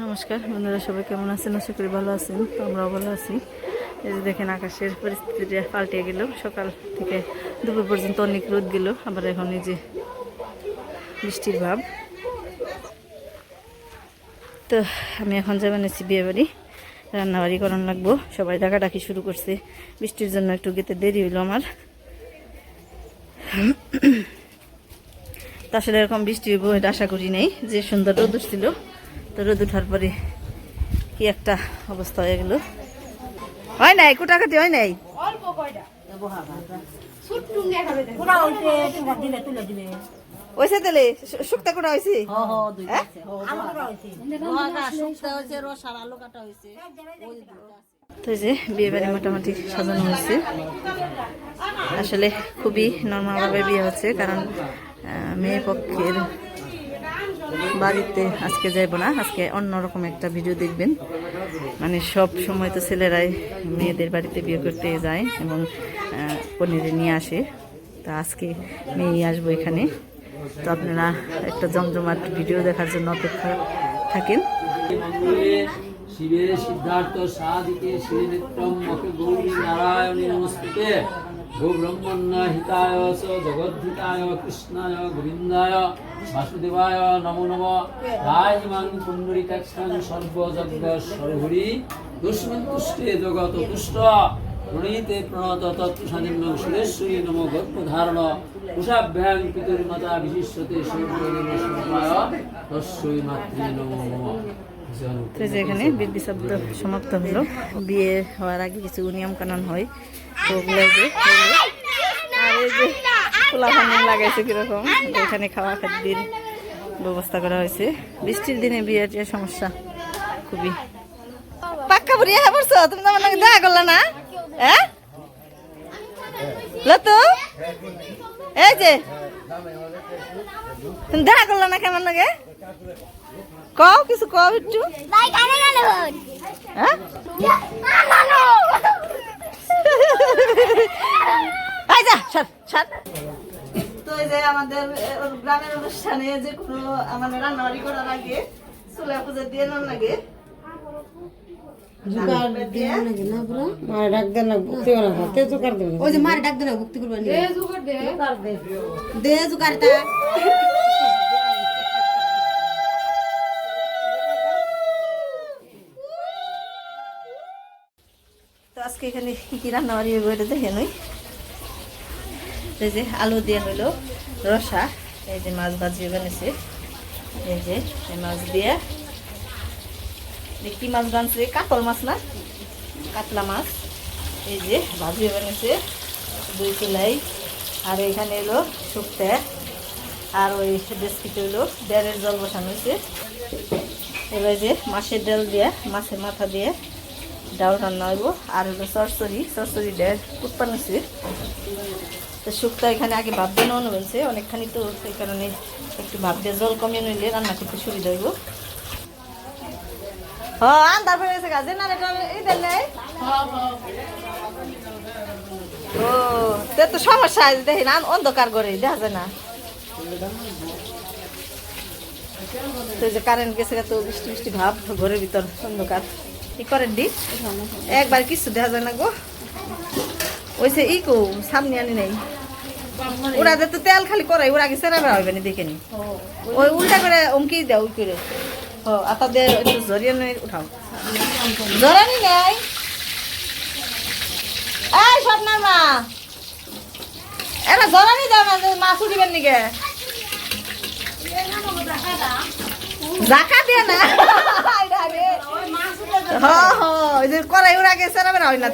নমস্কার বন্ধুরা, সবাই কেমন আছেন? আশা করি ভালো আছেন। তো আমরাও ভালো আছি। এই যে দেখেন, আকাশের পরিস্থিতিটা পাল্টে গেল। সকাল থেকে দুপুর পর্যন্ত অনেক রোদ গেল, আবার এখন এই যে বৃষ্টির ভাব। তো আমি এখন যাবেন বিয়ে বাড়ি, রান্নাবাড়ি করান লাগবো। সবাই ডাকাডাকি শুরু করছে, বৃষ্টির জন্য একটু গেতে দেরি হইলো আমার। তা আসলে এরকম বৃষ্টি হইব এটা আশা করি নাই। যে সুন্দর রোদ উঠছিল, তো রোদ উঠার পরে কি একটা অবস্থা হয়ে গেল। হয় নাই, কুটাকাটি হয় নাই। ওইসে তেলে শুক্তা কোটা হয়েছে। তো যে বিয়ে বাড়ি মোটামুটি সাজানো হয়েছে। আসলে খুবই নর্মালভাবে বিয়ে হচ্ছে, কারণ মেয়ে পক্ষের বাড়িতে আজকে যাইব না, আজকে অন্যরকম একটা ভিডিও দেখবেন। মানে সব সময় তো ছেলেরাই মেয়েদের বাড়িতে বিয়ে করতে যায় এবং পনিরে নিয়ে আসে। তো আজকে মেয়ে আসবো এখানে। তো আপনারা একটা জমজমাট ভিডিও দেখার জন্য অপেক্ষা থাকেন। শিবে সিদ্ধার্থ সাদিকে শ্রীনেত্রম মখে গৌরী নারায়ণী নমস্তুতে গো ব্রহ্মণ্য হিতায় স জগদ্ধিতায় কৃষ্ণায় গোবিন্দায় বাসুদেবায় নমো নমঃ। রাজমাং পুণ্ডরীকাক্ষং সর্বযজ্ঞ সরহরি দুষ্মন তুষ্টে জগত তুষ্ট প্রণীতে প্রণত তত্ত্বসানিম্ন সুরেশ্বরী নম গর্ভধারণ কুশাভ্যাং পিতুর্মাতা বিশিষ্যতে সর্বজনসম্মায় তস্যৈ মাতৃ নমো নমঃ। তো যে এখানে বিধি শব্দ সমাপ্ত হলো। বিয়ে হওয়ার আগে কিছু নিয়ম কানুন হয়, তো ওগুলো যে আর এই যে পোলা পানি লাগাইছে কিরকম, এখানে খাওয়া খাদ্যের ব্যবস্থা করা হয়েছে। বৃষ্টির দিনে বিয়ের যে সমস্যা খুবই। পাক্কা বুড়িয়া পড়ছো তুমি, তো আমার নাকি দেখা করলা না? হ্যাঁ লতু, এই যে তুমি দেখা করলা না কেমন লাগে? কও কিছু, কও একটু। তো এই যে আমাদের গ্রামের অনুষ্ঠানে যে কোনো আমাদের রান্নাবাড়ি করার আগে চুলা পুজো দিয়ে নেওয়ার লাগে। তো আজকে এখানে কি কি রান্নাবাড়ি হইব এটা দেখে নই। এই যে আলু দিয়ে হইলো রসা, এই যে মাছ ভাজি বানিয়েছে, এই যে মাছ দিয়ে কি মাছ বানছে, কাতল মাছ না কাতলা মাছ, এই যে ভাজি বানিয়েছে দুই চুলাই। আর এখানে এলো শুক্তে, আর ওই ডেস্কিতে হইলো ডালের জল বসানো হয়েছে। এবার যে মাছের ডাল দিয়ে, মাছের মাথা দিয়ে ডাল রান্না হইব। আর হলো সরসরি ডাল উৎপন্ন হয়েছে। তো শুক্তা এখানে আগে ভাব দিয়ে নেওয়ানো হয়েছে অনেকখানি, তো সেই কারণে একটু ভাব দিয়ে জল কমিয়ে নিলে রান্না করতে সুবিধা হইব। আন্দার পড়ে গেছে গাছ ও তো সমস্যা দেখি না, অন্ধকার করে দেখা যায় না। তো যে কারেন্ট গেছে, তো বৃষ্টি বৃষ্টি ভাব, ঘরের ভিতর অন্ধকার। কি করেন দি একবার কিছু দেখা যায় না গো। ওইসে ই কো সামনে আনি নাই, ওরা তো তেল খালি করাই, ওরা আগে সেরা বেড়া হইবে না দেখে নি। ওই উল্টা করে অমকি দেয় ওই করে আতা দিয়ে একটু জড়িয়ে নিয়ে উঠাও, জড়ানি নেই। এই স্বপ্নার মা, এরা জড়ানি দাও না, মাছ উঠিবেন নিকে জাকা দিয়ে না। করাই ওর আগে সেরা বেড়া হয় না,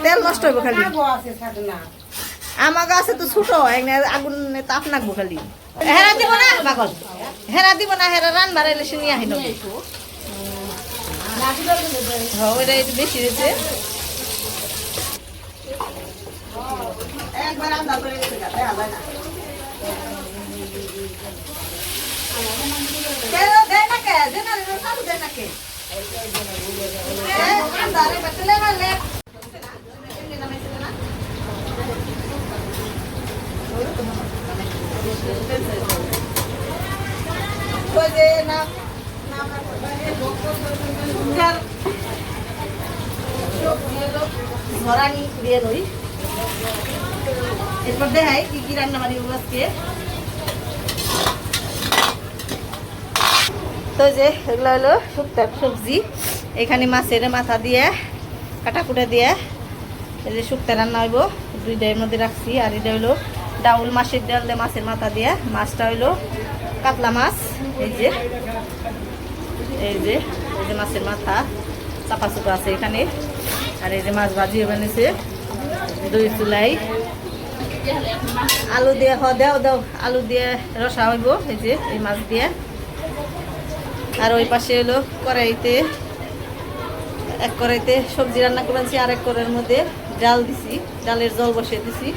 তেল নষ্ট হইব খালি। আমার গাছে তো ছোট আগুন তাপ নাকবো খালি। হেরা দিব না পাগল, হেরা দিব না, হেরা রান বাড়াইলে সে নিয়ে আহিল। ওইটা একটু বেশি হয়েছে, একবার আন্দা করে গেছে ঝরানি দিয়ে লই, এরপর দেখাই কি কি রান্না বাড়ি আজকে। তো যে এগুলো হলো শুক্তার সবজি, এখানে মাছের মাথা দিয়ে কাটাকুটা দিয়ে এই যে শুক্তা রান্না হইব, দুইটার মধ্যে রাখছি। আর এটা হইলো ডাউল মাছের ডাল দিয়ে মাছের মাথা দিয়ে, মাছটা হইলো কাতলা মাছ। এই যে এই যে এই যে মাছের মাথা চাপা চুপা আছে এখানে। আর এই যে মাছ ভাজিয়ে বানিয়েছে, দই চুলাই আলু দিয়ে দাও দাও আলু দিয়ে রসা হইব এই যে এই মাছ দিয়ে। আর ওই পাশে হলো কড়াইতে, এক কড়াইতে সবজি রান্না করেছি, আর এক কড়াইয়ের মধ্যে ডাল দিছি, ডালের জল বসিয়ে দিছি।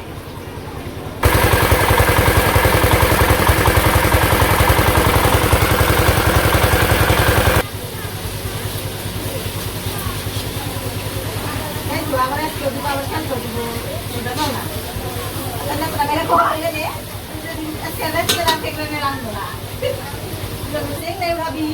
ভাবি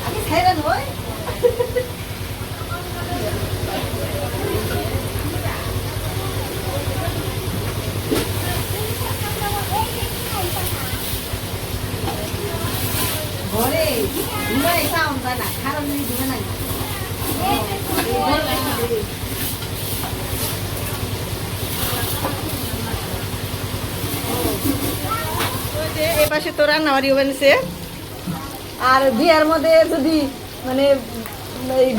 আমি খাইরা নয় ঘরে ঘুমাই খাওয়া যায় না, খারাপ নেই ঘুমে নাই। এই পাশে তো রান্নাবাড়ি বানিয়েছে। আর বিয়ার মধ্যে যদি মানে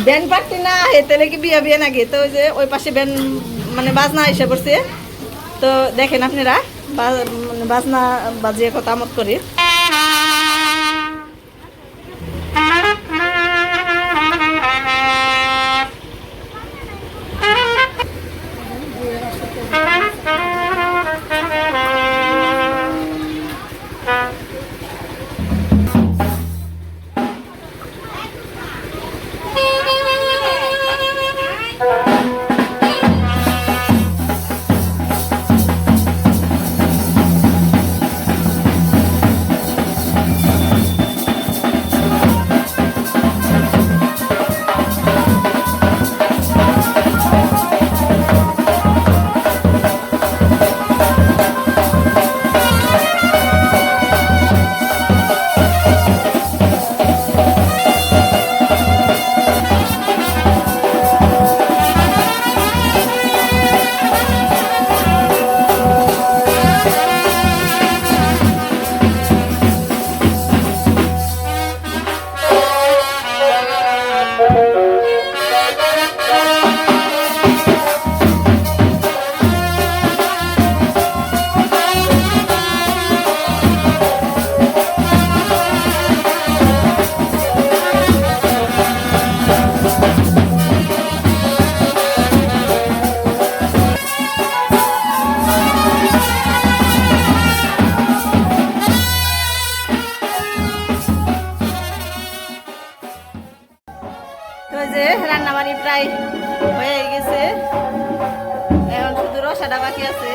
ব্যান্ড পার্টি না আহে তাহলে কি বিয়া বিয়া নাকি, তো ওই যে ওই পাশে ব্যান্ড মানে বাজনা এসে পড়ছে। তো দেখেন আপনারা মানে বাজনা বাজিয়ে কত আমোদ করে। তো যে রান্নাবাড়ি প্রায় হয়ে গেছে, এখন শুধু রসাটা বাকি আছে।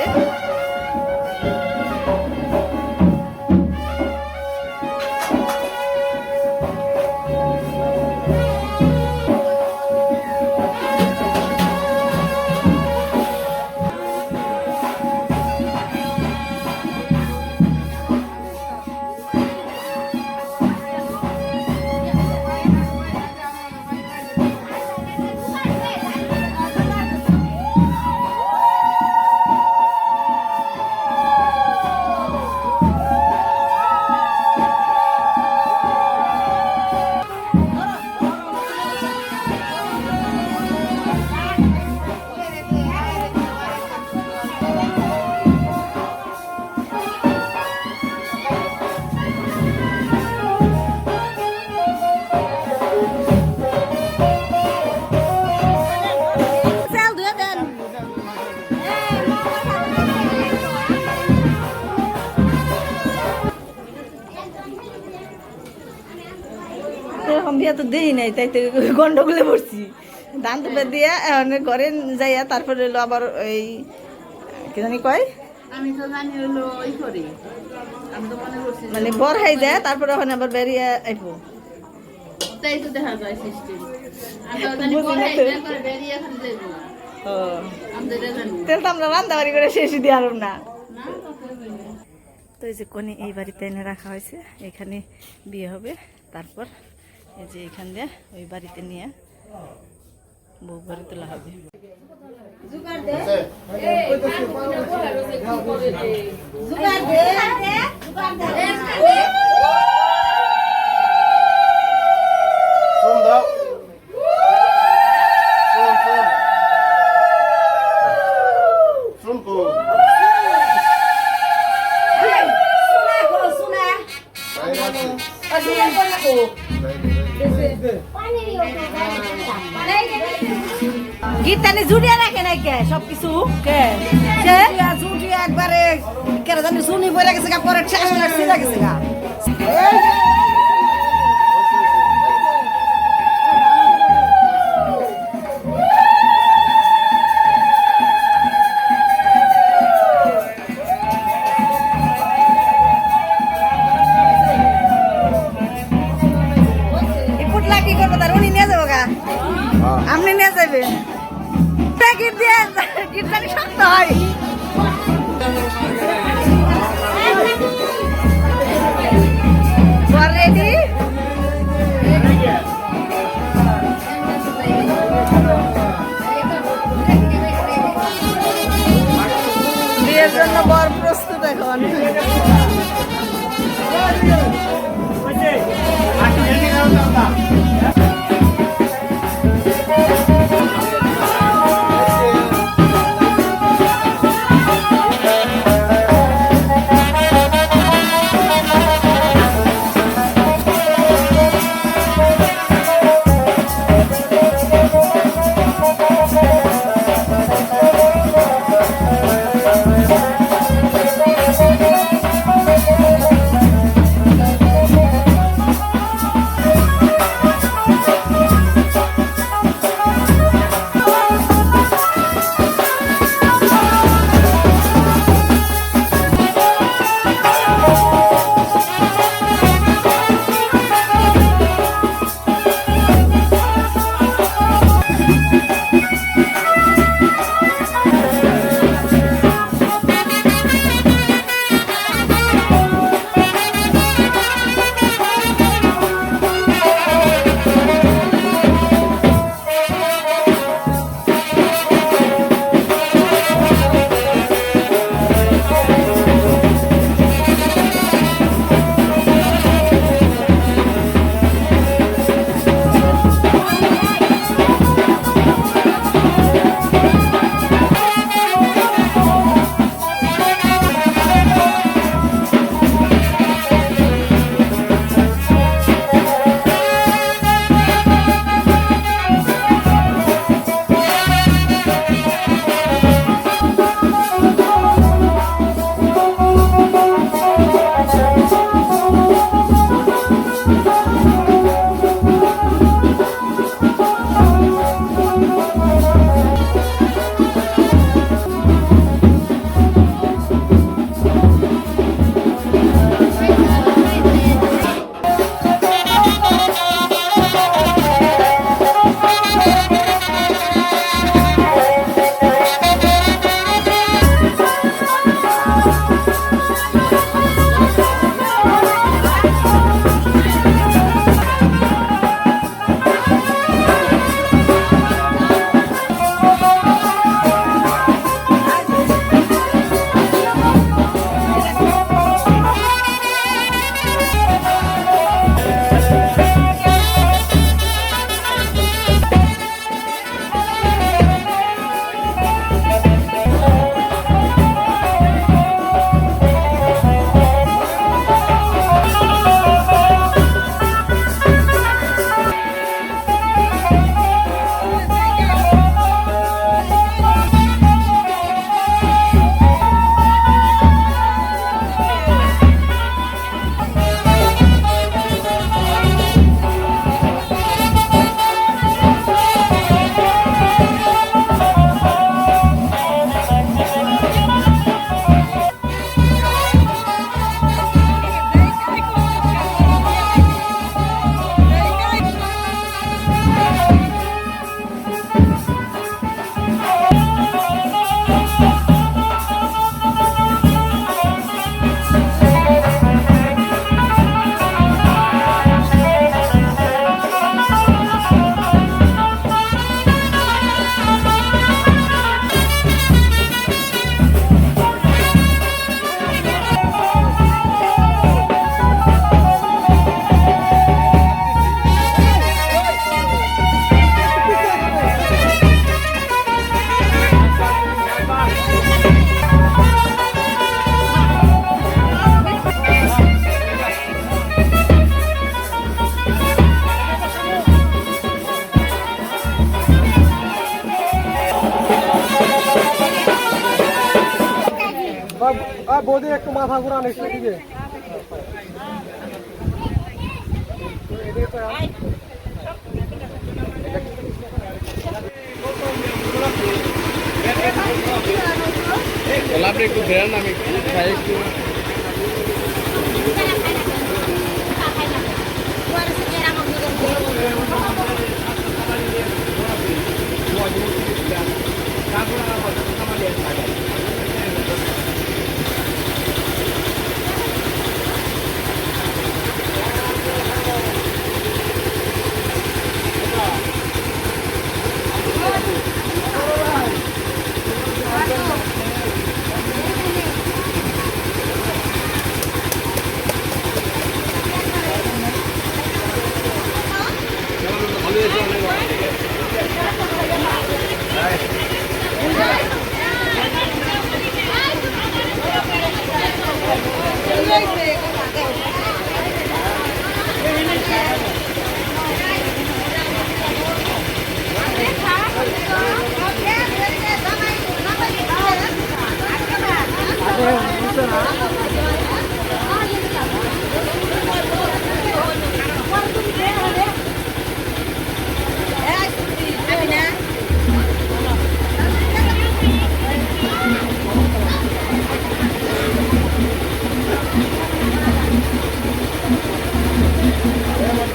এরকম বিয়া তো দেই নাই, তাই তো গন্ডগোলে পড়ছি। ধান তুলে দিয়ে ঘরে যাইয়া তারপরে হলো আবার এই কি জানি কয় আমি তো জানি হলো ওই করে আমি তো মনে করছি মানে বড়াই দেয় তারপরে ওখানে আবার বেরিয়ে আইবো তাই তো দেখা যায় সিস্টেম আমি তো জানি বুঝি না বড়াই তো। না করে বেরিয়ে এখন যাইবো ও আমি তো এটা জানি তাহলে তো আমরা রান্না বাড়ি করে শেষই দিয়ে আর না না কথা বলি তো এই যে কোণে এই বাড়িতে এনে রাখা হয়েছে এখানে বিয়ে হবে তারপর এই যে এখান দিয়ে ওই বাড়িতে নিয়ে বউ বাড়ি তোলা হবে Xuống đâu? Xuống cùng. Đấy, গীতানি জুড়িয়ে রাখে নাই কে সবকিছু কে জুটি একবারে কেন জানি শুনি বলে গেছে গা পরে শেষ লাগছে গেছে গা এই পুটলা কি করবো তার উনি নিয়ে যাবো গা আপনি নিয়ে যাবেন গীত দিয়ে গীত জানি শক্ত হয় রেডি বিয়ের জন্য বর প্রস্তুত এখন বৌদি একটু মাথা ঘুরান একটু দিকে আপনি একটু বেরান আমি খাই একটু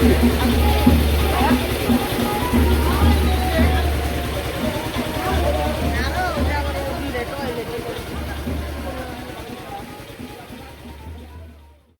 Thank you.